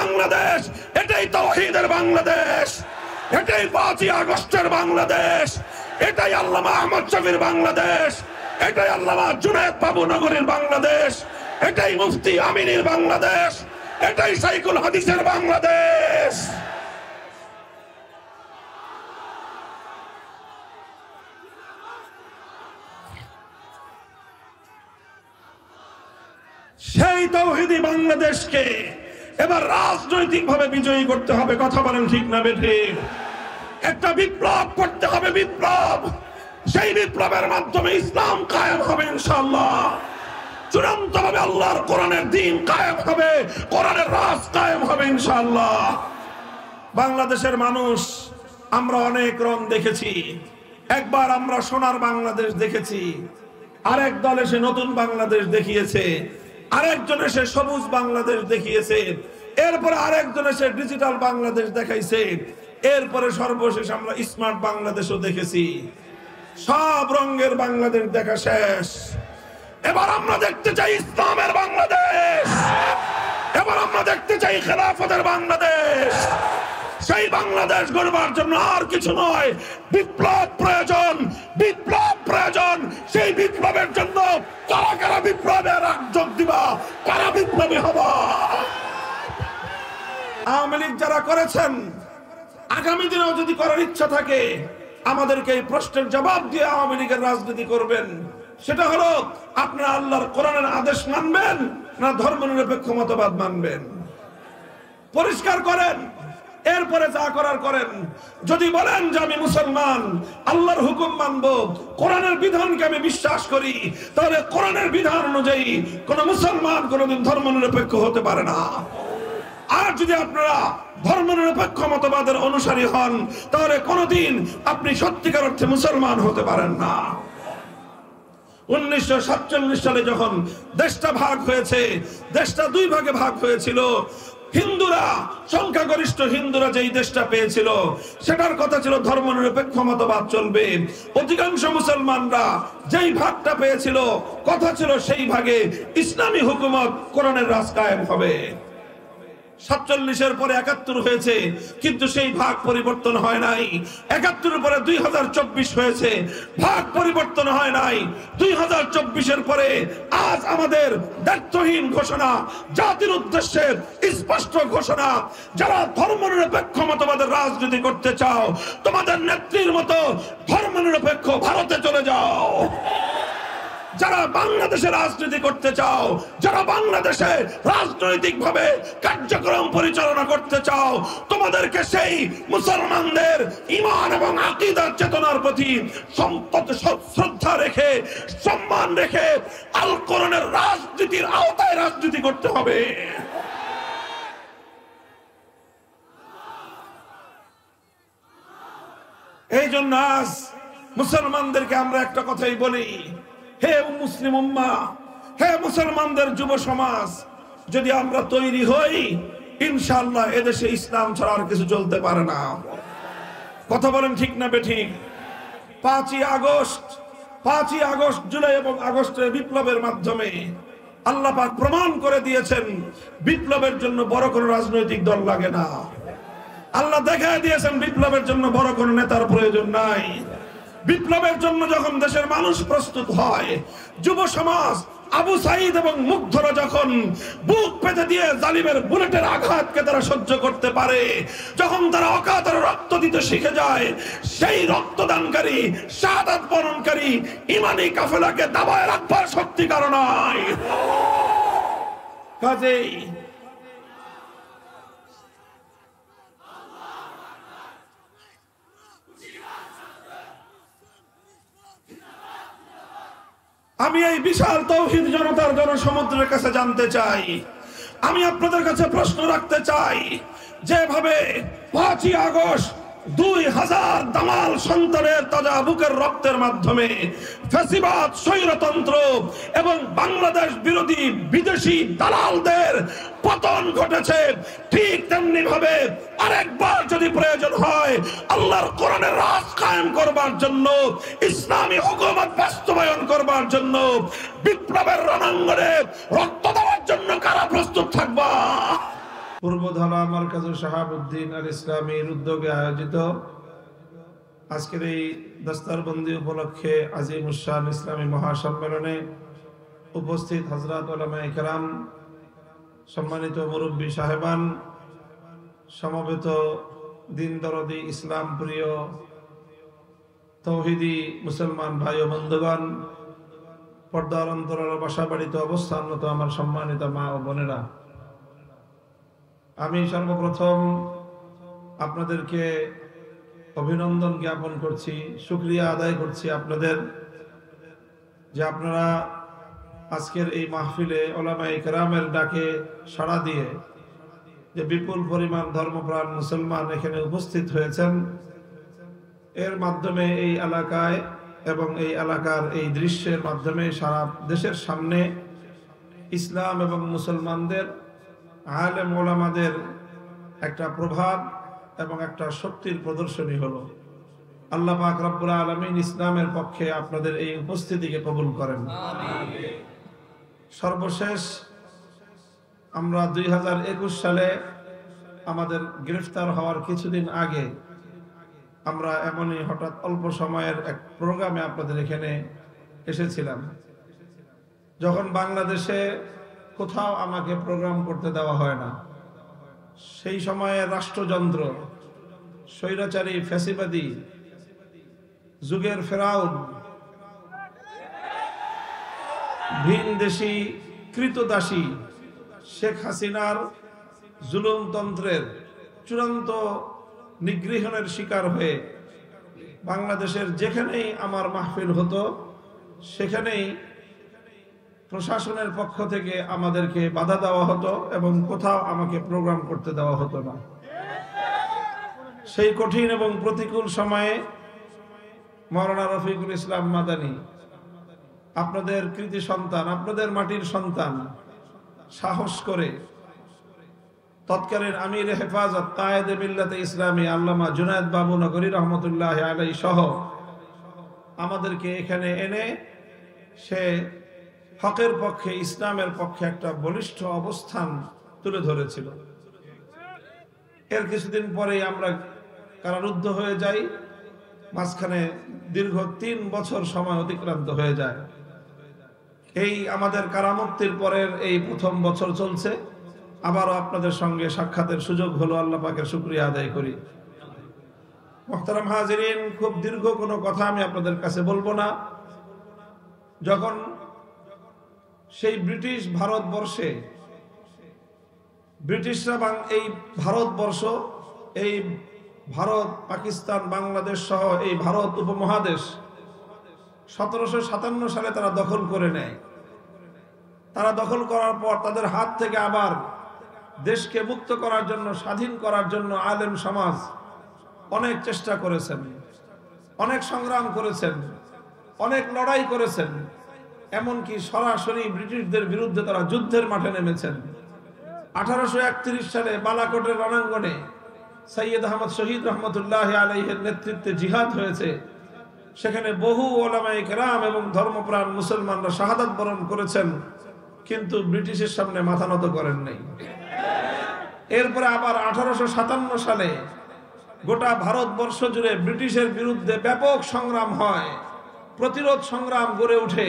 বাংলাদেশ, এটাই তাওহীদের বাংলাদেশ, এটাই 5ই আগস্টের বাংলাদেশ, এটাই আল্লামা আহমদ শফীর বাংলাদেশ, এটাই আল্লামা জুনায়েদ বাবু নগরীর বাংলাদেশ, এটাই মুফতি আমিনীর বাংলাদেশ, এটাই শাইখুল হাদিসের বাংলাদেশ। সেই তাওহীদি বাংলাদেশকে এবার রাজনৈতিকভাবে বিজয়ী করতে হবে। কথা বলেন ঠিক না বেঠিক? একটা বিপ্লব করতে হবে, বিপ্লব। সেই বিপ্লবের মাধ্যমে ইসলাম কায়েম হবে ইনশাআল্লাহ। চূড়ান্তভাবে আল্লাহর কোরআনের দ্বীন কায়েম হবে, কোরআনের রাজ কায়েম হবে ইনশাআল্লাহ। বাংলাদেশের মানুষ আমরা অনেক রং দেখেছি। একবার আমরা সোনার বাংলাদেশ দেখেছি, আরেক দল এসে নতুন বাংলাদেশ দেখিয়েছে, আরেকজন এসে সবুজ বাংলাদেশ দেখিয়েছে, এরপরে আরেকজন এসে ডিজিটাল বাংলাদেশ দেখাইছে, এরপরে সর্বশেষ আমরা স্মার্ট বাংলাদেশও দেখেছি। সব রঙের বাংলাদেশ দেখা শেষ। এবার আমরা দেখতে চাই ইসলামের বাংলাদেশ, এবার আমরা দেখতে চাই খেলাফতের বাংলাদেশ। সেই বাংলাদেশ গড়বার জন্য আর কিছু নয়, বিপ্লব প্রয়োজন, বিপ্লব প্রয়োজন। সেই বিপ্লবের জন্য কারা কারা বিপ্লবে যোগ দিবা, কারা বিপ্লবী হবা? আওয়ামী লীগ যারা করেছেন, আগামী দিনেও যদি করার ইচ্ছা থাকে, আমাদেরকে এই প্রশ্নের জবাব দিয়ে আওয়ামী লীগের রাজনীতি করবেন। সেটা হলো, আপনারা আল্লাহর কোরআনের আদেশ মানবেন না ধর্মনিরপেক্ষ মতবাদ মানবেন? পরিষ্কার করেন, এরপরে যা করার করেন। যদি বলেন যে আমি মুসলমান, আল্লাহর হুকুম মানবো, কোরআনের বিধানকে আমি বিশ্বাস করি, তাহলে কোরআনের বিধান অনুযায়ী কোন মুসলমান কোনদিন ধর্মনিরপেক্ষ হতে পারে না। আর যদি আপনারা ধর্মনিরপেক্ষ মতবাদের অনুসারী হন, তাহলে কোনদিন আপনি সত্যিকার অর্থে মুসলমান হতে পারেন না। 1947 সালে যখন দেশটা ভাগ হয়েছে, দেশটা দুই ভাগে ভাগ হয়েছিল। হিন্দুরা, সংখ্যাগরিষ্ঠ হিন্দুরা যেই দেশটা পেয়েছিল, সেটার কথা ছিল ধর্মনিরপেক্ষ মতবাদ চলবে। অধিকাংশ মুসলমানরা যেই ভাগটা পেয়েছিল, কথা ছিল সেই ভাগে ইসলামী হুকুমত, কোরআনের রাজ কায়েম হবে। 47-এর পরে 71 হয়েছে, কিন্তু সেই ভাগ পরিবর্তন হয় নাই। 71-এর পরে 2024 হয়েছে, ভাগ পরিবর্তন হয় নাই। 2024-এর পরে আজ আমাদের দায়িত্বহীন ঘোষণা, জাতির উদ্দেশ্যে স্পষ্ট ঘোষণা, যারা ধর্মনিরপেক্ষ মতবাদের রাজনীতি করতে চাও, তোমাদের নেত্রীর মতো ধর্মনিরপেক্ষ ভারতে চলে যাও। যারা বাংলাদেশে রাজনীতি করতে চাও, যারা বাংলাদেশে রাজনৈতিক ভাবে কার্যক্রম পরিচালনা করতে চাও, তোমাদেরকে সেই মুসলমানদের ঈমান এবং আকীদার চেতনার প্রতি শ্রদ্ধা রেখে, সম্মান রেখে আল কোরআনের রাজনীতির আওতায় রাজনীতি করতে হবে। এই জন্য আজ মুসলমানদেরকে আমরা একটা কথাই বলি, হে মুসলিম উম্মাহ, হে মুসলমানদের যুব সমাজ, যদি আমরা তৈরি হই, ইনশাআল্লাহ এদেশে ইসলাম ছাড়া আর কিছু চলতে পারে না। কথা বলেন ঠিক না বেঠিক? 5ই আগস্ট, জুলাই এবং আগস্টের বিপ্লবের মাধ্যমে আল্লাহ পাক প্রমাণ করে দিয়েছেন, বিপ্লবের জন্য বড় কোনো রাজনৈতিক দল লাগে না। আল্লাহ দেখায় দিয়েছেন, বিপ্লবের জন্য বড় কোনো নেতার প্রয়োজন নাই। বিপ্লবের জন্য যখন দেশের মানুষ প্রস্তুত হয়, যুব সমাজ, আবু সাইদ এবং মুগ্ধরা যখন বুক পেতে দিয়ে জালিমের বুলেটের আঘাতকে তারা সহ্য করতে পারে, যখন তারা অকাতরে রক্ত দিতে শিখে যায়, সেই রক্তদানকারী, শাহাদাত বরণকারী ইমানি কাফেলাকে দাবায় রাখবার শক্তি কারো নাই। কাজেই আমি এই বিশাল তাওহীদ জনতার জনসমুদ্রের কাছে জানতে চাই, আমি আপনাদের কাছে প্রশ্ন রাখতে চাই, যেভাবে 5ই আগস্ট 2000 দামাল সন্তানের তাজা বুকের রক্তের মাধ্যমে ফ্যাসিবাদ, স্বৈরতন্ত্র এবং বাংলাদেশ বিরোধী বিদেশি দালালদের পতন ঘটেছে, ঠিক তেমনি ভাবে আরেকবার যদি প্রয়োজন হয় আল্লাহর কোরআনের রাজ কায়েম করবার জন্য, ইসলামী হুকুমত বাস্তবায়ন করবার জন্য, বিপ্লবের রণাঙ্গনে রক্ত দেওয়ার জন্য কারা প্রস্তুত থাকবা? পূর্বধলা মারকাজ শাহাবুদ্দিন আল ইসলামীর উদ্যোগে আয়োজিত আজকের এই দস্তারবন্দি উপলক্ষে আজিমুশান ইসলামী মহাসম্মেলনে উপস্থিত হযরত উলামায়ে কেরাম, সম্মানিত মুরব্বী সাহেবান, সমবেত দিন দরদি ইসলাম প্রিয় তৌহিদি মুসলমান ভাই ও বন্ধুগণ, পর্দার অন্তরাল বাসাবাড়িতে অবস্থানরত আমার সম্মানিত মা ও বোনেরা, আমি সর্বপ্রথম আপনাদেরকে অভিনন্দন জ্ঞাপন করছি, শুকরিয়া আদায় করছি আপনাদের যে আপনারা আজকের এই মাহফিলে উলামায়ে কেরামের ডাকে সাড়া দিয়ে যে বিপুল পরিমাণ ধর্মপ্রাণ মুসলমান এখানে উপস্থিত হয়েছেন। এর মাধ্যমে এই এলাকায় এবং এই এলাকার এই দৃশ্যের মাধ্যমে সারা দেশের সামনে ইসলাম এবং মুসলমানদের, আলেম ওলামাদের একটা প্রভাব এবং একটা শক্তির প্রদর্শনী হলো। আল্লাহ পাক রব্বুল আলামিন ইসলামের পক্ষে আপনাদের এই উপস্থিতিকে কবুল করেন। সর্বশেষ আমরা 2021 সালে আমাদের গ্রেফতার হওয়ার কিছুদিন আগে আমরা এমনই হঠাৎ অল্প সময়ের এক প্রোগ্রামে আপনাদের এখানে এসেছিলাম। যখন বাংলাদেশে কোথাও আমাকে প্রোগ্রাম করতে দেওয়া হয় না, সেই সময়ে রাষ্ট্রযন্ত্র, স্বৈরাচারী ফ্যাসিবাদী যুগের ফেরাউন, ভিনদেশী কৃতদাসী শেখ হাসিনার জুলুমতন্ত্রের চূড়ান্ত নিগৃহণের শিকার হয়ে বাংলাদেশের যেখানেই আমার মাহফিল হতো সেখানেই প্রশাসনের পক্ষ থেকে আমাদেরকে বাধা দেওয়া হতো এবং কোথাও আমাকে প্রোগ্রাম করতে দেওয়া হতো না। সেই কঠিন এবং প্রতিকূল সময়ে মাওলানা রফিকুল ইসলাম মাদানী, আপনাদের কৃতি সন্তান, আপনাদের মাটির সন্তান, সাহস করে তৎকালীন আমির হেফাজত কায়েদে মিল্লাতে ইসলামী আল্লামা জুনায়েদ বাবু নগরী রহমতুল্লাহ আলাইহি সহ আমাদেরকে এখানে এনে সে হকের পক্ষে, ইসলামের পক্ষে একটা বলিষ্ঠ অবস্থান তুলে ধরেছিল। এর কিছুদিন পরেই আমরা কারারুদ্ধ হয়ে যাই, মাঝখানে দীর্ঘ 3 বছর সময় অতিক্রান্ত হয়ে যায়। এই আমাদের কারামুক্তির পরের এই প্রথম বছর চলছে, আবারও আপনাদের সঙ্গে সাক্ষাতের সুযোগ হলো, আল্লাহ পাকের শুকরিয়া আদায় করি। মুহতারাম হাজিরিন, খুব দীর্ঘ কোনো কথা আমি আপনাদের কাছে বলবো না। যখন সেই ব্রিটিশ ভারতবর্ষে, ব্রিটিশরা এই ভারতবর্ষ, এই ভারত, পাকিস্তান, বাংলাদেশ সহ এই ভারত উপমহাদেশ 1757 সালে তারা দখল করে নেয়। তারা দখল করার পর তাদের হাত থেকে আবার দেশকে মুক্ত করার জন্য, স্বাধীন করার জন্য আলেম সমাজ অনেক চেষ্টা করেছেন, অনেক সংগ্রাম করেছেন, অনেক লড়াই করেছেন, এমনকি সরাসরি ব্রিটিশদের বিরুদ্ধে তারা যুদ্ধের মাঠে নেমেছেন। 1831 সালে বালাকোটের রণাঙ্গনে সৈয়দ আহমদ শহীদ রহমতুল্লাহ আলাইহির নেতৃত্বে জিহাদ হয়েছে। সেখানে বহু উলামায়ে কেরাম এবং ধর্মপ্রাণ মুসলমানরা শাহাদাত বরণ করেছেন, কিন্তু ব্রিটিশের সামনে মাথা নত করেন নাই। এরপরে আবার 1857 সালে গোটা ভারতবর্ষ জুড়ে ব্রিটিশের বিরুদ্ধে ব্যাপক সংগ্রাম হয়, প্রতিরোধ সংগ্রাম গড়ে ওঠে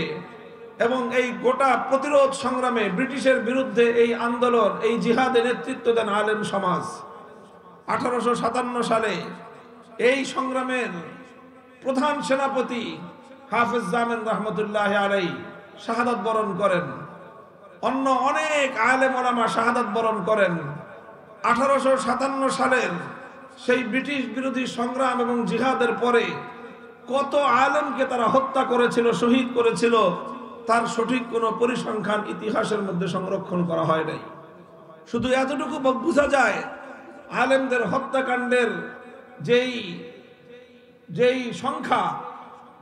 এবং এই গোটা প্রতিরোধ সংগ্রামে ব্রিটিশের বিরুদ্ধে এই আন্দোলন, এই জিহাদে নেতৃত্ব দেন আলেম সমাজ। 1857 সালে এই সংগ্রামের প্রধান সেনাপতি হাফেজ জামিন রহমতুল্লাহ আলাইহি শাহাদাত বরণ করেন। অন্য অনেক আলেম ওলামা শাহাদাত বরণ করেন। 1857 সালের সেই ব্রিটিশ বিরোধী সংগ্রাম এবং জিহাদের পরে কত আলেমকে তারা হত্যা করেছিল, শহীদ করেছিল, তার সঠিক কোনো পরিসংখ্যান ইতিহাসের মধ্যে সংরক্ষণ করা হয় নাই। শুধু এতটুকু বোঝা যায়, আলেমদের হত্যাকাণ্ডের যেই সংখ্যা,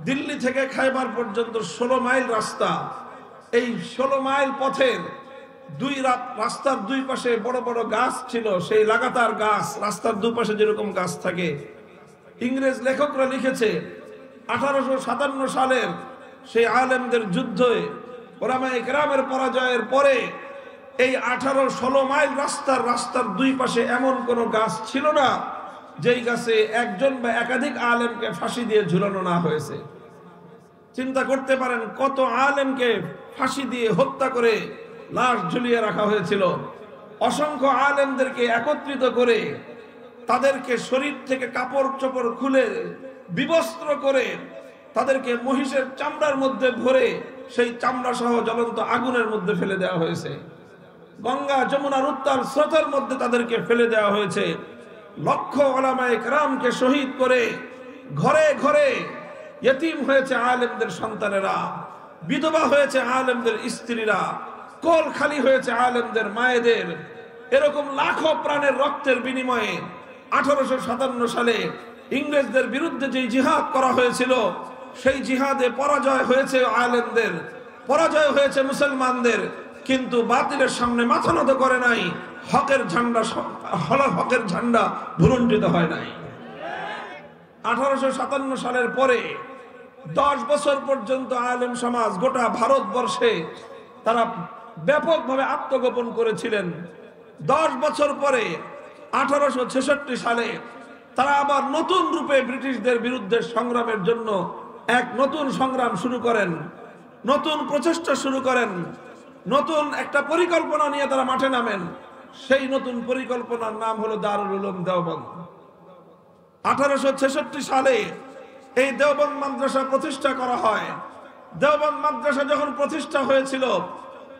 দিল্লি থেকে খাইবার পর্যন্ত 16 মাইল রাস্তা, এই 16 মাইল পথের রাস্তার দুই পাশে বড় বড় গাছ ছিল, সেই লাগাতার গাছ, রাস্তার দুপাশে যেরকম গাছ থাকে। ইংরেজ লেখকরা লিখেছে 1857 সালের সেই আলেমদের যুদ্ধে, উলামায়ে কেরামের পরাজয়ের পরে এই 18-16 মাইল রাস্তার দুই পাশে এমন কোনো গাছ ছিল না যেই গাছে একজন বা একাধিক আলেমকে ফাঁসি দিয়ে ঝুলানো না হয়েছে। চিন্তা করতে পারেন কত আলেমকে ফাঁসি দিয়ে হত্যা করে লাশ ঝুলিয়ে রাখা হয়েছিল। অসংখ্য আলেমদেরকে একত্রিত করে তাদেরকে শরীর থেকে কাপড় চোপড় খুলে বিবস্ত্র করে তাদেরকে মহিষের চামড়ার মধ্যে ভরে সেই চামড়া সহ জ্বলন্ত আগুনের মধ্যে ফেলে দেওয়া হয়েছে। গঙ্গা যমুনার উত্তাল স্রোতের মধ্যে তাদেরকে ফেলে দেওয়া হয়েছে। লক্ষ ওলামায়ে কেরামকে শহীদ করে ঘরে ঘরে ইতিম হয়েছে আলেমদের সন্তানেরা, বিধবা হয়েছে আলেমদের স্ত্রীরা, কোল খালি হয়েছে আলেমদের মায়েদের। এরকম লাখো প্রাণের রক্তের বিনিময়ে 1857 সালে ইংরেজদের বিরুদ্ধে যে জিহাদ করা হয়েছিল, সেই জিহাদে পরাজয় হয়েছে আলেমদের, পরাজয় হয়েছে মুসলমানদের, কিন্তু বাতিলের সামনে মাথা নত করে নাই। হকের ঝান্ডা ভুলুণ্ঠিত হয় নাই। 1857 সালের পরে 10 বছর পর্যন্ত আলেম সমাজ গোটা ভারতবর্ষে তারা ব্যাপকভাবে আত্মগোপন করেছিলেন। 10 বছর পরে 1866 সালে তারা আবার নতুন রূপে ব্রিটিশদের বিরুদ্ধে সংগ্রামের জন্য এক নতুন সংগ্রাম শুরু করেন, নতুন প্রচেষ্টা শুরু করেন, নতুন একটা পরিকল্পনা নিয়ে তারা মাঠে নামেন। সেই নতুন পরিকল্পনার নাম হলো দারুল উলুম দেওবন্দ। 1866 সালে এই দেওবন্দ মাদ্রাসা প্রতিষ্ঠা করা হয়। দেওবন্দ মাদ্রাসা যখন প্রতিষ্ঠা হয়েছিল,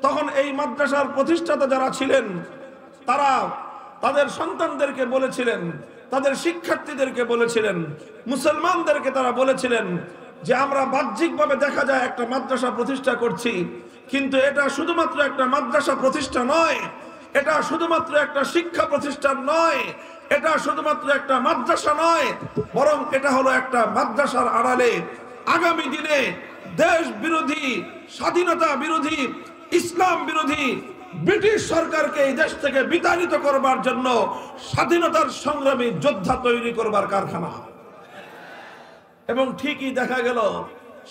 তখন এই মাদ্রাসার প্রতিষ্ঠাতা যারা ছিলেন তারা তাদের সন্তানদেরকে বলেছিলেন, তাদের শিক্ষার্থীদেরকে বলেছিলেন, মুসলমানদেরকে তারা বলেছিলেন যে আমরা বাহ্যিকভাবে দেখা যায় একটা মাদ্রাসা প্রতিষ্ঠা করছি, কিন্তু এটা শুধুমাত্র একটা মাদ্রাসা প্রতিষ্ঠা নয়, এটা শুধুমাত্র একটা শিক্ষা প্রতিষ্ঠান নয়, এটা শুধুমাত্র একটা মাদ্রাসা নয়, বরং এটা হলো একটা মাদ্রাসার আড়ালে আগামী দিনে দেশ বিরোধী, স্বাধীনতা বিরোধী, ইসলাম বিরোধী ব্রিটিশ সরকারকে এই দেশ থেকে বিতাড়িত করবার জন্য স্বাধীনতার সংগ্রামী যোদ্ধা তৈরি করবার কারখানা। এবং ঠিকই দেখা গেল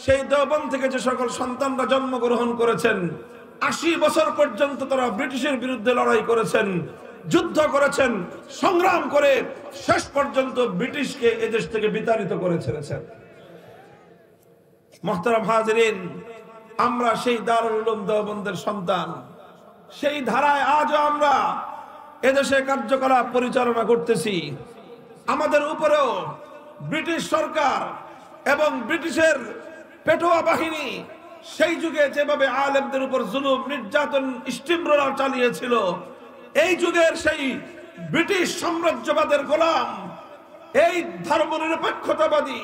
সেই দেওবন্দ থেকে যে সকল সন্তানরা জন্মগ্রহণ করেছেন, 80 বছর পর্যন্ত তারা ব্রিটিশের বিরুদ্ধে লড়াই করেছেন, যুদ্ধ করেছেন, সংগ্রাম করে শেষ পর্যন্ত ব্রিটিশকে এদেশ থেকে বিতাড়িত করে ছেড়েছেন। মুহতারাম হাজিরিন, আমরা সেই দারুল উলুম দেওবন্দের সন্তান। সেই ধারায় আজও আমরা এদেশে কার্যকলাপ পরিচালনা করতেছি। আমাদের উপরেও ব্রিটিশ সরকার এবং ব্রিটিশের পেটোয়া বাহিনী সেই যুগে যেভাবে আলেমদের উপর জুলুম, নির্যাতন, স্টিমরোলার চালিয়েছিল, এই যুগের সেই ব্রিটিশ সাম্রাজ্যবাদের গোলাম, এই ধর্মনিরপেক্ষতাবাদী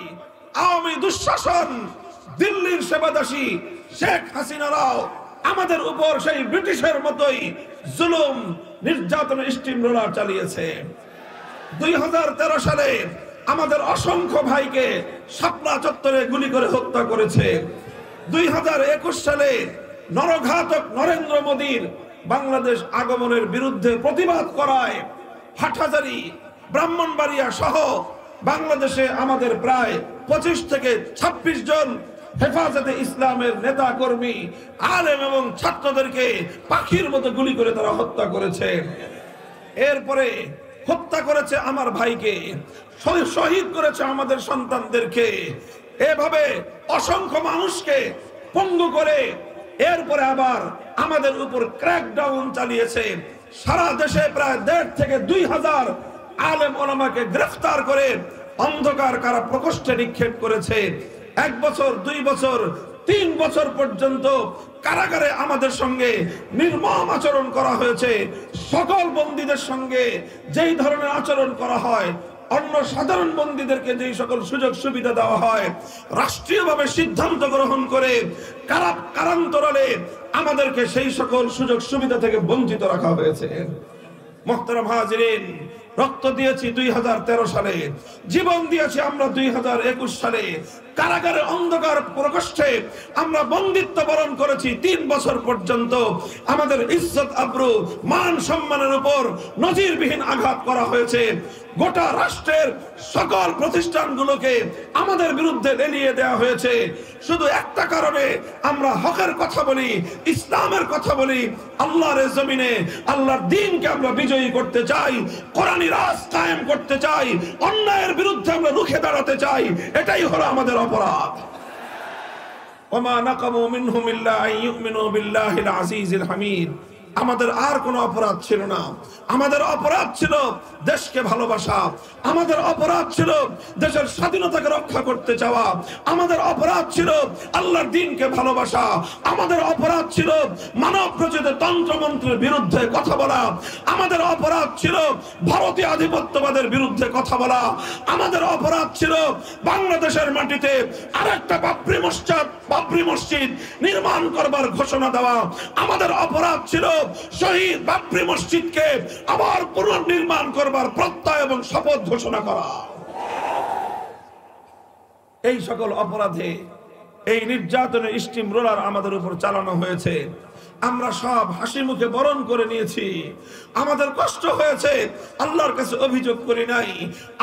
আওয়ামী দুঃশাসন, দিল্লির সেবাদাসী শেখ হাসিনারাও আমাদের উপর সেই ব্রিটিশের মতোই জুলুম, নির্যাতন, স্টিমরোলার চালিয়েছে। 2013 সালে আমাদের অসংখ্য ভাইকে শাপলা চত্বরে গুলি করে হত্যা করেছে। 2021 সালে নরঘাতক নরেন্দ্র মোদীর বাংলাদেশ আগমনের বিরুদ্ধে প্রতিবাদ করায় হাটহাজারী, ব্রাহ্মণবাড়িয়া সহ বাংলাদেশে আমাদের প্রায় 25 থেকে 26 জন হেফাজতে ইসলামের নেতা কর্মী, আলেম এবং ছাত্রদেরকে পাখির মতো গুলি করে তারা হত্যা করেছে। এরপরে হত্যা করেছে আমার ভাইকে, শহীদ করেছে আমাদের সন্তানদেরকে, এভাবে অসংখ্য মানুষকে পঙ্গু করে এরপরে আবার আমাদের উপর ক্র্যাকডাউন চালিয়েছে। সারা দেশে প্রায় 1.5 থেকে 2,000 আলেম ওলামাকে গ্রেফতার করে অন্ধকার কারা প্রকোষ্ঠে নিক্ষেপ করেছে। 1 বছর, 2 বছর, 3 বছর পর্যন্ত কারাগারে আমাদের সঙ্গে নির্মম আচরণ করা হয়েছে। সকল বন্দীদের সঙ্গে যেই ধরনের আচরণ করা হয়, অন্য সাধারণ বন্দীদেরকে যেই সকল সুযোগ সুবিধা দেওয়া হয়, রাষ্ট্রীয়ভাবে সিদ্ধান্ত গ্রহণ করে কারান্তরালে আমাদেরকে সেই সকল সুযোগ সুবিধা থেকে বঞ্চিত রাখা হয়েছে। মুহতারাম হাজিরিন, রক্ত দিয়েছি 2013 সালে, জীবন দিয়েছি আমরা 2021 সালে, কারাগারে অন্ধকার প্রকোষ্ঠে আমরা বন্দিত্ব বরণ করেছি 3 বছর পর্যন্ত। আমাদের ইজ্জত আবরু মান সম্মানের উপর নজিরবিহীন আঘাত করা হয়েছে। গোটা রাষ্ট্রের সকল প্রতিষ্ঠানগুলোকে আমাদের বিরুদ্ধে লেলিয়ে দেওয়া হয়েছে। শুধু একটা কারণে আমরা হকের কথা বলি, ইসলামের কথা বলি, আল্লাহর জমিনে আল্লাহর দ্বীনকে আমরা বিজয়ী করতে চাই, কোরআনী রাজ কায়েম করতে চাই, অন্যায়ের বিরুদ্ধে আমরা রুখে দাঁড়াতে চাই। এটাই হলো আমাদের অপরাধ। ওমা নাকামু মিনহুম ইল্লা আন ইউমিনু বিল্লাহিল আজিজিল হামিদ। আমাদের আর কোনো অপরাধ ছিল না। আমাদের অপরাধ ছিল দেশকে ভালোবাসা, আমাদের অপরাধ ছিল দেশের স্বাধীনতাকে রক্ষা করতে চাওয়া, আমাদের অপরাধ ছিল আল্লাহর দ্বীনকে ভালোবাসা, আমাদের অপরাধ ছিল মানব রচিত তন্ত্রমন্ত্রের বিরুদ্ধে কথা বলা, আমাদের অপরাধ ছিল ভারতীয় আধিপত্যবাদের বিরুদ্ধে কথা বলা, আমাদের অপরাধ ছিল বাংলাদেশের মাটিতে আরেকটা বাবরি মসজিদ নির্মাণ করবার ঘোষণা দেওয়া, আমাদের অপরাধ ছিল শহীদ বাবরি মসজিদকে আবার পুনর্নির্মাণ করবার প্রত্যয় এবং শপথ ঘোষণা করা। এই সকল অপরাধে এই নির্যাতনের স্টিম রোলার আমাদের উপর চালানো হয়েছে। আমরা সব হাসি মুখে বরণ করে নিয়েছি। আমাদের কষ্ট হয়েছে, আল্লাহর কাছে অভিযোগ করি নাই।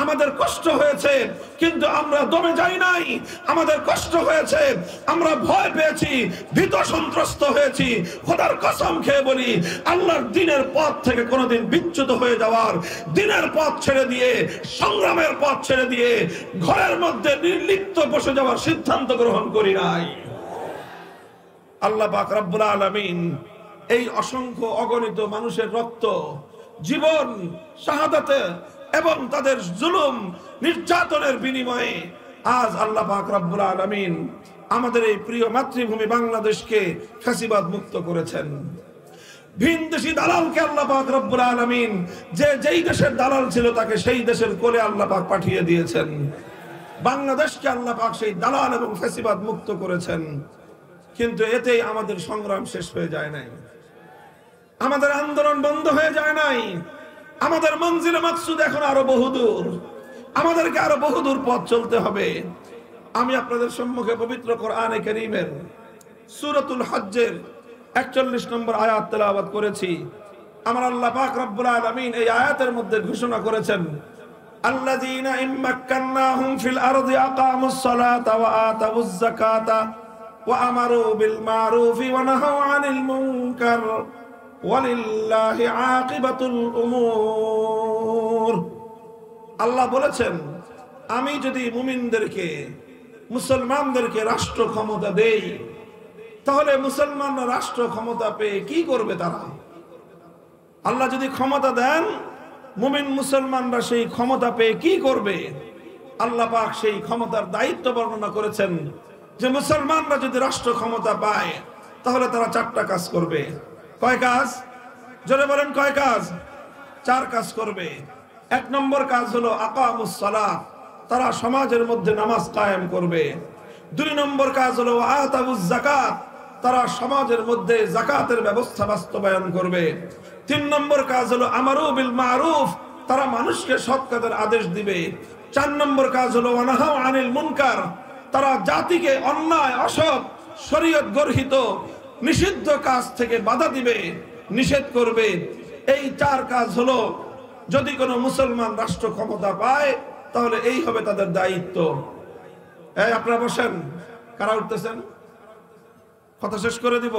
আমাদের কষ্ট হয়েছে কিন্তু আমরা দমে যাই নাই। আমাদের কষ্ট হয়েছে, আমরা ভয় পেয়েছি, ভীত সন্ত্রস্ত হয়েছি। খোদার কসম খেয়ে বলি, আল্লাহর দ্বীনের পথ থেকে কোনোদিন বিচ্যুত হয়ে যাওয়ার, দ্বীনের পথ ছেড়ে দিয়ে, সংগ্রামের পথ ছেড়ে দিয়ে ঘরের মধ্যে নির্লিপ্ত বসে যাওয়ার সিদ্ধান্ত গ্রহণ করি নাই। আল্লাহ পাক রব্বুল আলামিন এই অসংখ্য অগণিত মানুষের রক্ত, জীবন, শাহাদাতে এবং তাদের জুলুম নির্যাতনের বিনিময়ে আজ আল্লাহ পাক রব্বুল আলামিন আমাদের এই প্রিয় মাতৃভূমি বাংলাদেশকে ফ্যাসিবাদ মুক্ত করেছেন। ভিনদেশী দালালকে আল্লাহ পাক রব্বুল আলামিন যেই দেশের দালাল ছিল তাকে সেই দেশের কোলে আল্লাহ পাক পাঠিয়ে দিয়েছেন। বাংলাদেশকে আল্লাহ পাক সেই দালাল এবং ফ্যাসিবাদ মুক্ত করেছেন। কিন্তু এতেই আমাদের সংগ্রাম শেষ হয়ে যায় নাই, আমাদের আন্দোলন বন্ধ হয়ে যায় নাই। আমাদের মঞ্জিলে মাকসুদ এখন আরো বহুদূর, আমাদেরকে আরো বহুদূর পথ চলতে হবে। আমি আপনাদের সম্মুখে পবিত্র কোরআনে কারীমের সূরাতুল হজ্জের 41 নম্বর আয়াত তেলাওয়াত করেছি। আমার আল্লাহ পাক রব্বুল আলামিন এই আয়াতের মধ্যে ঘোষণা করেছেন, আল্লাযীনা ইম্মাক্কান্নাহুম ফিল আরদি আকামুস সালাতা ওয়া আতাউয যাকাতা ওয়া আমারু বিল মারুফি ওয়া নাহাউ আনিল মুনকার ওয়ালিল্লাহি আকিবাতুল উমুর। আল্লাহ বলেছেন, আমি যদি মুমিনদেরকে, মুসলমানদেরকে রাষ্ট্র ক্ষমতা দেই, তাহলে মুসলমানরা রাষ্ট্র ক্ষমতা পেয়ে কি করবে? তারা, আল্লাহ যদি ক্ষমতা দেন, মুমিন মুসলমানরা সেই ক্ষমতা পেয়ে কি করবে? আল্লাহ পাক সেই ক্ষমতার দায়িত্ব বর্ণনা করেছেন যে মুসলমানরা যদি রাষ্ট্র ক্ষমতা পায় তাহলে তারা 4টা কাজ করবে। কয় কাজ? জোরে বলেন, কয় কাজ? 4 কাজ করবে। 1 নম্বর কাজ হলো আকামুস সালাত, তারা সমাজের মধ্যে নামাজ কায়েম করবে। 2 নম্বর কাজ হলো আতাউয যাকাত, তারা সমাজের মধ্যে যাকাতের ব্যবস্থা বাস্তবায়ন করবে। 3 নম্বর কাজ হলো আমারু বিল মারুফ, তারা মানুষকে সৎ কাজের আদেশ দিবে। 4 নম্বর কাজ হলো ওয়া নাহাউ আনিল মুনকার, তারা জাতিকে অন্যায়, অসৎ, শরীয়ত গর্হিত নিষিদ্ধ কাজ থেকে বাধা দিবে, নিষেধ করবে। এই 4 কাজ হলো, যদি কোনো মুসলমান রাষ্ট্র ক্ষমতা পায় তাহলে এই হবে তাদের দায়িত্ব। এই আপনারা বসেন, কারা উঠতেছেন? কথা শেষ করে দিব,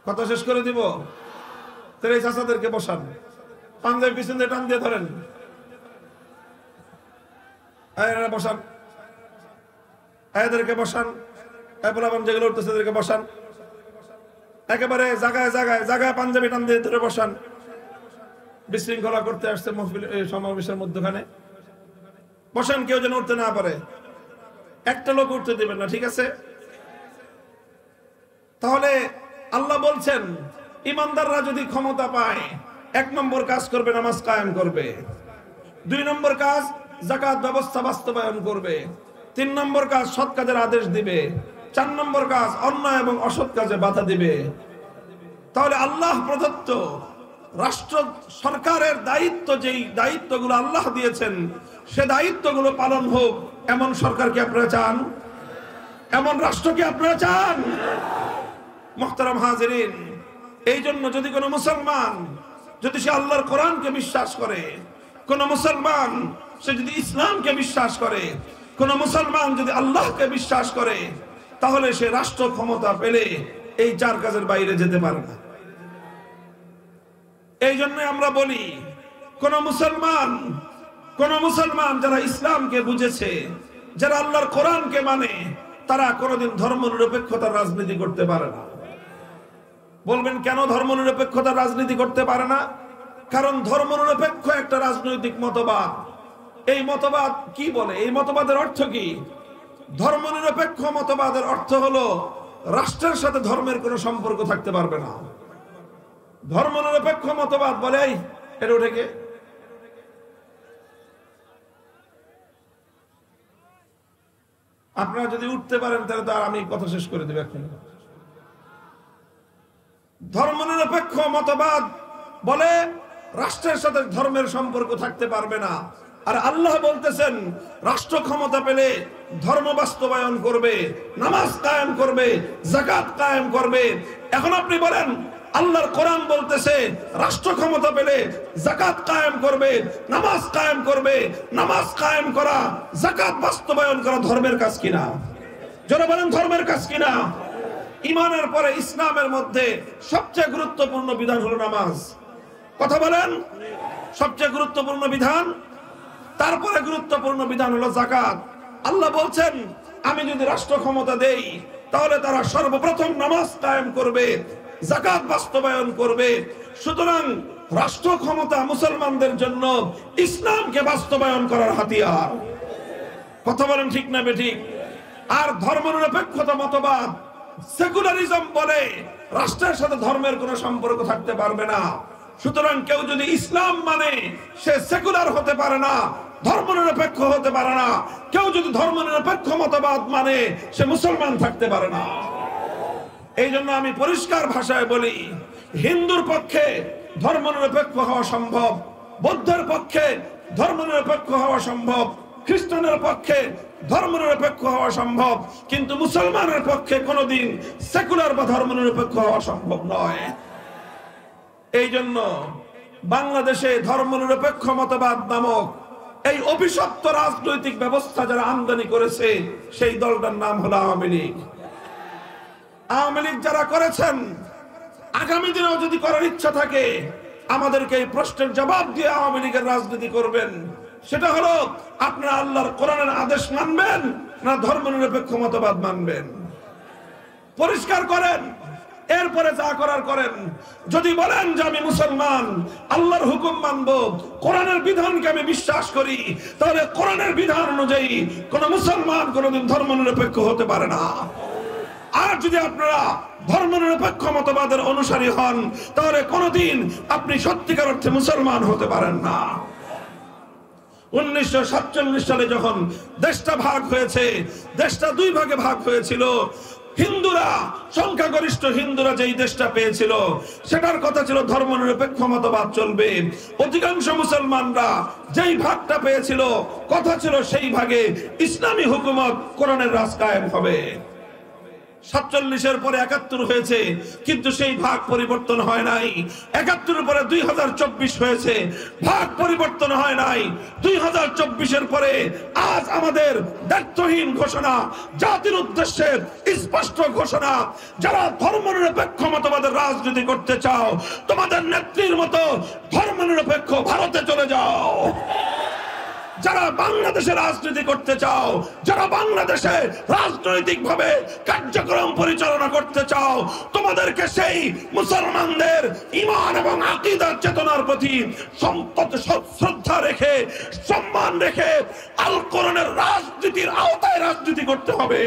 কথা শেষ করে দিব। তাহলে এই চাচাদেরকে বসান, পাঞ্জাবি পিছন দিয়ে টান দিয়ে ধরেন, বসান, এদেরকে বসান। যেগুলো উঠতেছে এদেরকে বসান, একেবারে জায়গায় জায়গায় জায়গায় পাঞ্জাবি টান দিয়ে ধরে বসান। বিশৃঙ্খলা করতে আসছে সমাবেশের মধ্যখানে, বসান, কেউ যেন উঠতে না পারে। একটা লোক উঠতে দিবেন না, ঠিক আছে? তাহলে আল্লাহ বলছেন, ইমানদাররা যদি ক্ষমতা পায় 1 নম্বর কাজ করবে, নামাজ কায়েম করবে। 2 নম্বর কাজ যাকাত ব্যবস্থা বাস্তবায়ন করবে। 3 নম্বর কাজ সৎ কাজের আদেশ দিবে। 4 নম্বর কাজ অন্যায় এবং অসৎ কাজে বাধা দিবে। তাহলে আল্লাহ প্রদত্ত রাষ্ট্র সরকারের দায়িত্ব, যেই দায়িত্বগুলো আল্লাহ দিয়েছেন সে দায়িত্বগুলো পালন হোক, এমন সরকারকে আপনারা চান? এমন রাষ্ট্রকে আপনারা চান? মুহতারাম হাজিরিন, এই জন্য যদি কোনো মুসলমান যদি সে আল্লাহর কোরআনকে বিশ্বাস করে, কোন মুসলমান সে যদি ইসলামকে বিশ্বাস করে, কোন মুসলমান যদি আল্লাহকে বিশ্বাস করে, তাহলে সে রাষ্ট্র ক্ষমতা পেলে এই চার কাজের বাইরে যেতে পারে না। এই জন্য আমরা বলি কোন মুসলমান যারা ইসলামকে বুঝেছে, যারা আল্লাহর কোরআনকে মানে, তারা কোনোদিন ধর্ম নিরপেক্ষতার রাজনীতি করতে পারে না। বলবেন কেন ধর্ম নিরপেক্ষতার রাজনীতি করতে পারে না? কারণ ধর্ম নিরপেক্ষ একটা রাজনৈতিক মতবাদ। এই মতবাদ কি বলে? এই মতবাদের অর্থ কি? ধর্ম নিরপেক্ষ মতবাদের অর্থ হলো রাষ্ট্রের সাথে ধর্মের কোনো সম্পর্ক থাকতে পারবে না। ধর্ম নিরপেক্ষ মতবাদ বলে, এটা উঠে কে? আপনারা যদি উঠতে পারেন তাহলে তো আর আমি কথা শেষ করে দেব এখন। ধর্ম নিরপেক্ষ মতবাদ বলে রাষ্ট্রের সাথে ধর্মের সম্পর্ক থাকতে পারবে না। আর আল্লাহ বলতেছেন রাষ্ট্র ক্ষমতা পেলে ধর্ম বাস্তবায়ন করবে, নামাজ কায়েম করবে, যাকাত কায়েম করবে। এখন আপনি বলেন আল্লাহর কোরআন বলতেছে রাষ্ট্র ক্ষমতা পেলে যাকাত কায়েম করবে, নামাজ কায়েম করবে। নামাজ কায়েম করা, যাকাত বাস্তবায়ন করা ধর্মের কাজ কিনা? যারা বলেন ধর্মের কাজ কিনা? ঈমানের পরে ইসলামের মধ্যে সবচেয়ে গুরুত্বপূর্ণ বিধান হলো নামাজ। কথা বলেন, সবচেয়ে গুরুত্বপূর্ণ বিধান। তারপরে গুরুত্বপূর্ণ বিধান হলো যাকাত। আল্লাহ বলছেন আমি যদি রাষ্ট্র ক্ষমতা দেই তাহলে তারা সর্বপ্রথম নামাজ কায়েম করবে, যাকাত বাস্তবায়ন করবে। সুতরাং রাষ্ট্র ক্ষমতা মুসলমানদের জন্য ইসলামকে বাস্তবায়ন করার হাতিয়ার। কথা বলেন ঠিক না বেঠিক? আর ধর্মনিরপেক্ষতা মতবাদ, সেকুলারিজম বলে রাষ্ট্রের সাথে ধর্মের কোনো সম্পর্ক থাকতে পারবে না। সুতরাং কেউ যদি ইসলাম মানে সে সেকুলার হতে পারে না, ধর্মনিরপেক্ষ হতে পারে না। কেউ যদি ধর্মনিরপেক্ষ মতবাদ মানে সে মুসলমান থাকতে পারে না। এই জন্য আমি পরিষ্কার ভাষায় বলি, হিন্দুর পক্ষে ধর্মনিরপেক্ষ হওয়া সম্ভব, বৌদ্ধের পক্ষে ধর্মনিরপেক্ষ হওয়া সম্ভব, খ্রিস্টানের পক্ষে ধর্মনিরপেক্ষ হওয়া সম্ভব, কিন্তু মুসলমানের পক্ষে কোনোদিন সেকুলার বা ধর্মনিরপেক্ষ হওয়া সম্ভব নয়। এই জন্য বাংলাদেশে ধর্মনিরপেক্ষ মতবাদ নামক এই অভিশপ্ত রাজনৈতিক ব্যবস্থা যারা আমদানি করেছে, সেই দলটার নাম হলো আওয়ামী লীগ। আওয়ামী লীগ যারা করেছেন, আগামী দিনেও যদি করার ইচ্ছা থাকে, আমাদেরকে এই প্রশ্নের জবাব দিয়ে আওয়ামী লীগের রাজনীতি করবেন। সেটা হলো আপনারা আল্লাহর কোরআনের আদেশ মানবেন না ধর্মনিরপেক্ষ মতবাদ মানবেন? পরিষ্কার করেন, এরপরে যা করার করেন। যদি বলেন যে আমি মুসলমান, আল্লাহর হুকুম মানবো, কোরআনের বিধানকে আমি বিশ্বাস করি, তাহলে কোরআনের বিধান অনুযায়ী কোন মুসলমান কোনদিন ধর্মনিরপেক্ষ হতে পারে না। আর যদি আপনারা ধর্মনিরপেক্ষ মতবাদের অনুসারী হন, তাহলে কোনদিন আপনি সত্যিকার অর্থে মুসলমান হতে পারেন না। 1947 সালে যখন দেশটা ভাগ হয়েছে, দেশটা দুই ভাগে ভাগ হয়েছিল। হিন্দুরা, সংখ্যাগরিষ্ঠ হিন্দুরা যেই দেশটা পেয়েছিল সেটার কথা ছিল ধর্মনিরপেক্ষ মতবাদ চলবে। অধিকাংশ মুসলমানরা যেই ভাগটা পেয়েছিল কথা ছিল সেই ভাগে ইসলামী হুকুমত, কোরআনের রাজ কায়েম হবে। 47-এর পরে 71 হয়েছে, কিন্তু সেই ভাগ পরিবর্তন হয় নাই। 71-এর পরে 2024 হয়েছে, ভাগ পরিবর্তন হয় নাই। 2024-এর পরে আজ আমাদের দায়িত্বহীন ঘোষণা, জাতির উদ্দেশ্যে স্পষ্ট ঘোষণা, যারা ধর্মনিরপেক্ষ মতবাদের রাজনীতি করতে চাও, তোমাদের নেত্রীর মতো ধর্মনিরপেক্ষ ভারতে চলে যাও। যারা বাংলাদেশে রাজনীতি করতে চাও, যারা বাংলাদেশে রাজনৈতিক ভাবে কার্যক্রম পরিচালনা করতে চাও, তোমাদেরকে সেই মুসলমানদের ঈমান এবং আকীদার চেতনার প্রতি শ্রদ্ধা রেখে, সম্মান রেখে আল কোরআনের রাজনীতির আওতায় রাজনীতি করতে হবে।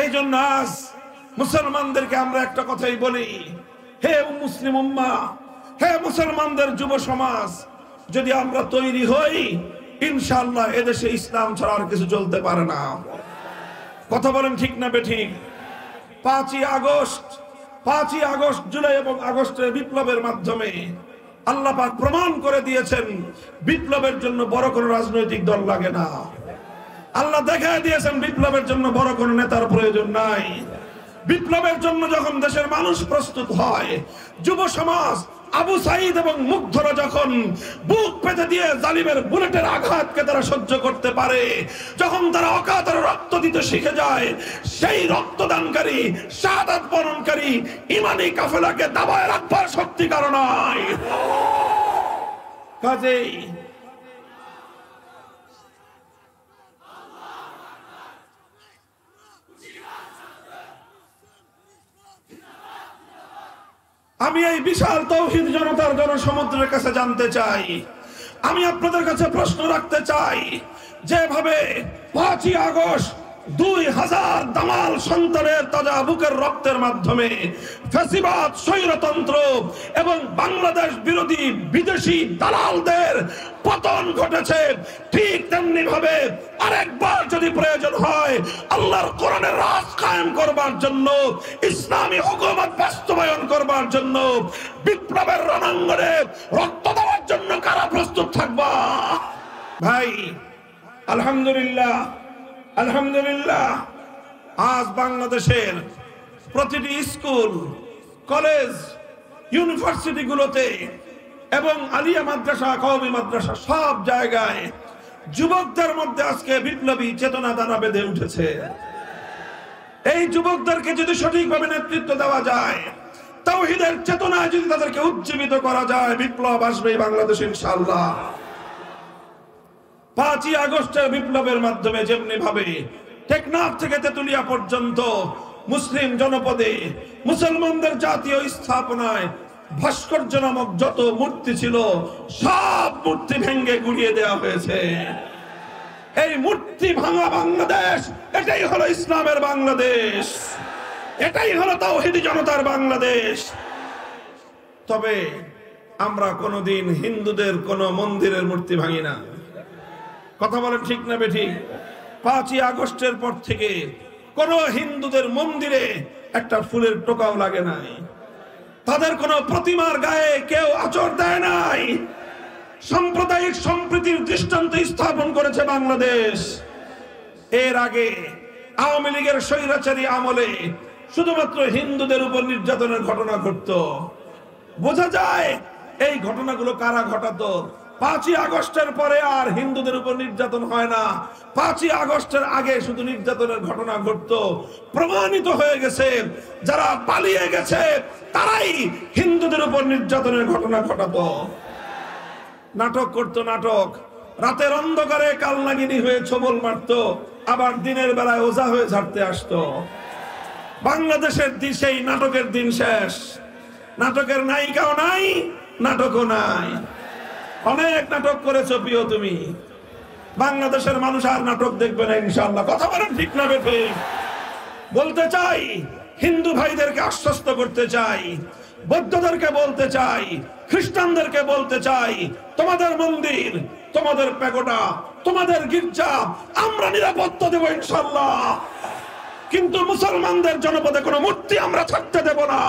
এই জন্য আজ মুসলমানদেরকে আমরা একটা কথাই বলি, হে মুসলিম উম্মাহ, হে মুসলমানদের যুব সমাজ, যদি আমরা তৈরি হই, ইনশাআল্লাহ এদেশে ইসলাম ছাড়া আর কিছু চলতে পারে না। কথা বলেন ঠিক না বেঠিক? 5ই আগস্ট জুলাই এবং আগস্টের বিপ্লবের মাধ্যমে আল্লাহ পাক প্রমাণ করে দিয়েছেন বিপ্লবের জন্য বড় কোনো রাজনৈতিক দল লাগে না। আল্লাহ দেখায় দিয়েছেন বিপ্লবের জন্য বড় কোনো নেতার প্রয়োজন নাই। বিপ্লবের জন্য যখন দেশের মানুষ প্রস্তুত হয়, যুব সমাজ আবু সাইদ এবং মুগ্ধরা যখন বুক পেতে দিয়ে জালিমের বুলেটের আঘাতকে তারা সহ্য করতে পারে, যখন তারা অকাতরে রক্ত দিতে শিখে যায়, সেই রক্তদানকারী শাহাদাত বরণকারী ইমানি কাফেলাকে দাবায় রাখবার শক্তি কারো নাই। কাজেই আমি এই বিশাল তৌহিদ জনতার জনসমুদ্রের কাছে জানতে চাই, আমি আপনাদের কাছে প্রশ্ন রাখতে চাই, যেভাবে 5ই আগস্ট 2000 দামাল সন্তানের তাজা বুকের রক্তের মাধ্যমে ফ্যাসিবাদ, স্বৈরতন্ত্র এবং বাংলাদেশ বিরোধী বিদেশি দালালদের পতন ঘটেছে, ঠিক তেমনি ভাবে আরেকবার যদি প্রয়োজন হয় আল্লাহর কোরআনের রাজ কায়েম করবার জন্য, ইসলামী হুকুমত বাস্তবায়ন করবার জন্য, বিপ্লবের রণাঙ্গনে রক্ত দেওয়ার জন্য কারা প্রস্তুত থাকবা? ভাই আলহামদুলিল্লাহ, আজ বাংলাদেশের প্রতিটি স্কুল, কলেজ, ইউনিভার্সিটি গুলোতে এবং আলিয়া মাদ্রাসা, কওমি মাদ্রাসা, সব জায়গায় যুবকদের মধ্যে আজকে বিপ্লবী চেতনা দানা বেঁধে উঠেছে। এই যুবকদেরকে যদি সঠিকভাবে নেতৃত্ব দেওয়া যায়, তাওহীদের চেতনায় যদি তাদেরকে উজ্জীবিত করা যায়, বিপ্লব আসবে বাংলাদেশ ইনশাআল্লাহ। 5ই আগস্টের বিপ্লবের মাধ্যমে যেমনি ভাবে টেকনাফ থেকে তেতুলিয়া পর্যন্ত মুসলিম জনপদে মুসলমানদের জাতীয় স্থাপনায় ভাস্কর্য নামক যত মূর্তি ছিল সব মূর্তি ভেঙে গুড়িয়ে দেওয়া হয়েছে। এই মূর্তি ভাঙা বাংলাদেশ, এটাই হলো ইসলামের বাংলাদেশ, এটাই হলো তাওহীদি জনতার বাংলাদেশ। তবে আমরা কোনোদিন হিন্দুদের কোন মন্দিরের মূর্তি ভাঙি না। কথা বলেন ঠিক না বেঠিক? 5ই আগস্টের পর থেকে কোন হিন্দুদের মন্দিরে একটা ফুলের টোকাও লাগে নাই, তাদের কোন প্রতিমার গায়ে কেউ আঁচড় দেয় নাই। সাম্প্রদায়িক সম্প্রীতির দৃষ্টান্ত স্থাপন করেছে বাংলাদেশ। এর আগে আওয়ামী লীগের স্বৈরাচারী আমলে শুধুমাত্র হিন্দুদের উপর নির্যাতনের ঘটনা ঘটতো। বোঝা যায় এই ঘটনাগুলো কারা ঘটাতো। 5ই আগস্টের পরে আর হিন্দুদের উপর নির্যাতন হয় না, 5ই আগস্টের আগে শুধু নির্যাতনের ঘটনা ঘটতো। প্রমাণিত হয়ে গেছে যারা পালিয়ে গেছে তারাই হিন্দুদের উপর নির্যাতনের ঘটনা ঘটাতো। নাটক করতো, নাটক, রাতের অন্ধকারে কালনাগিনী হয়ে ছবল মারতো, আবার দিনের বেলায় ওঝা হয়ে ঝাড়তে আসতো। বাংলাদেশের সেই নাটকের দিন শেষ। নাটকের নায়িকাও নাই, নাটকও নাই। অনেক নাটক করেছো প্রিয় তুমি, বাংলাদেশের মানুষ আর নাটক দেখবে না ইনশাআল্লাহ। কথা বলেন ঠিক না বেঠিক? বলতে চাই, হিন্দু ভাইদেরকে আশ্বস্ত করতে চাই, বৌদ্ধদেরকে বলতে চাই, খ্রিস্টানদেরকে বলতে চাই, তোমাদের মন্দির, তোমাদের প্যাগোডা, তোমাদের গির্জা আমরা নিরাপত্তা দেব ইনশাআল্লাহ, কিন্তু মুসলমানদের জনপদে কোনো মূর্তি আমরা ছাড়তে দেব না।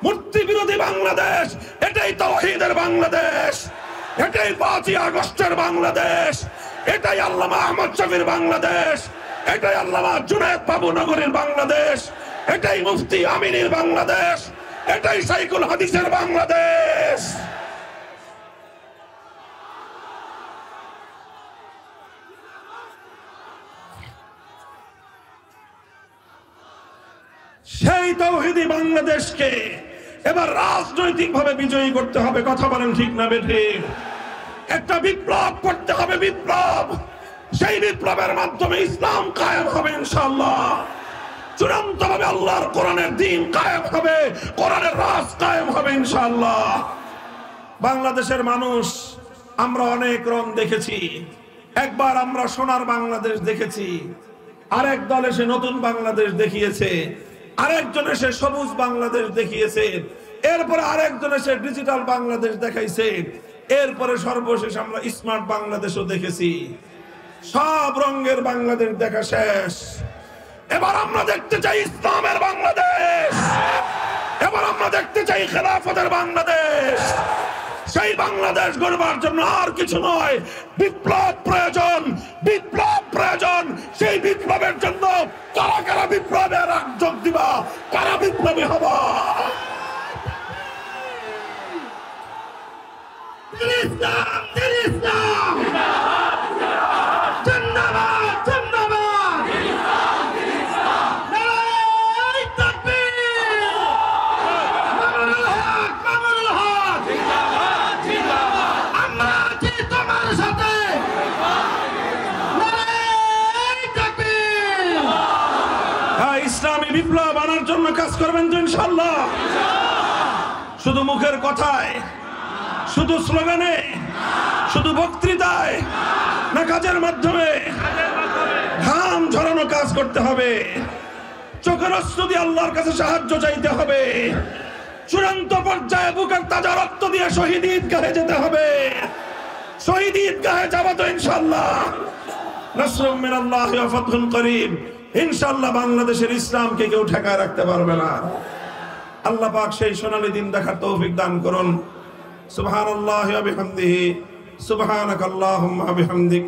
মূর্তি বিরোধী বাংলাদেশ, এটাই তাওহীদের বাংলাদেশ, এটাই 5ই আগস্টের বাংলাদেশ, এটাই আল্লামা আহমদ শফীর বাংলাদেশ, এটাই আল্লামা জুনায়েদ বাবুনগরীর বাংলাদেশ, এটাই মুফতি আমিনের বাংলাদেশ, এটাই সাইকুল হাদিসের বাংলাদেশ। সেই তাওহীদি বাংলাদেশকে এবার রাজনৈতিক ভাবে বিজয়ী করতে হবে। কথা বলেন ঠিক না বেঠিক? একটা বিপ্লব করতে হবে, বিপ্লব। সেই বিপ্লবের মাধ্যমে ইসলাম কায়েম হবে ইনশাআল্লাহ। চূড়ান্ত ভাবে আল্লাহর কোরআনের দ্বীন কায়েম হবে, কোরআনের রাজ কায়েম হবে ইনশাআল্লাহ। বাংলাদেশের মানুষ আমরা অনেক রং দেখেছি। একবার আমরা সোনার বাংলাদেশ দেখেছি, আরেক দল এসে নতুন বাংলাদেশ দেখিয়েছে, আরেকজন এসে সবুজ বাংলাদেশ দেখিয়েছে, এরপরে আরেকজন এসে ডিজিটাল বাংলাদেশ দেখাইছে, এরপরে সর্বশেষ আমরা স্মার্ট বাংলাদেশও দেখেছি। সব রঙের বাংলাদেশ দেখা শেষ। এবার আমরা দেখতে চাই ইসলামের বাংলাদেশ, এবার আমরা দেখতে চাই খেলাফতের বাংলাদেশ। সেই বাংলাদেশ গড়বার জন্য আর কিছু নয়, বিপ্লব প্রয়োজন, বিপ্লব প্রয়োজন। সেই বিপ্লবের জন্য কারা কারা বিপ্লবে যোগ দিবা, কারা বিপ্লবী হবা? ইসলাম, ইসলাম, জিন্দাবাদ, জিন্দাবাদ, নারায়ে তাকবীর, মামুনুল হক, মামুনুল হক, আমরা আছি তোমার সাথে, নারায়ে তাকবীর। হ্যাঁ, ইসলামী বিপ্লব আনার জন্য কাজ করবেন তো ইনশাআল্লাহ? শুধু মুখের কথায়, শুধু স্লোগানে, শুধু বক্তৃতায় না, কাজের মাধ্যমে? ঘাম ঝরানো কাজ করতে হবে, চোখের অশ্রু দিয়ে আল্লাহর কাছে সাহায্য চাইতে হবে, চূড়ান্ত পর্যায়ে বুকের তাজা রক্ত দিয়ে শহীদ ঈদগাহে যেতে হবে। শহীদ ঈদগাহে যাবো তো ইনশাআল্লাহ। নাসরুম মিনাল্লাহি ওয়া ফাতহুন করিব। ইনশাআল্লাহ বাংলাদেশের ইসলামকে কেউ ঠেকায় রাখতে পারবে না। আল্লাহ পাক সেই সোনালী দিন দেখার তৌফিক দান করুন। সুবহানাল্লাহি ওয়া বিহামদিহি, সুবহানাকাল্লাহুম্মা ওয়া বিহামদিক।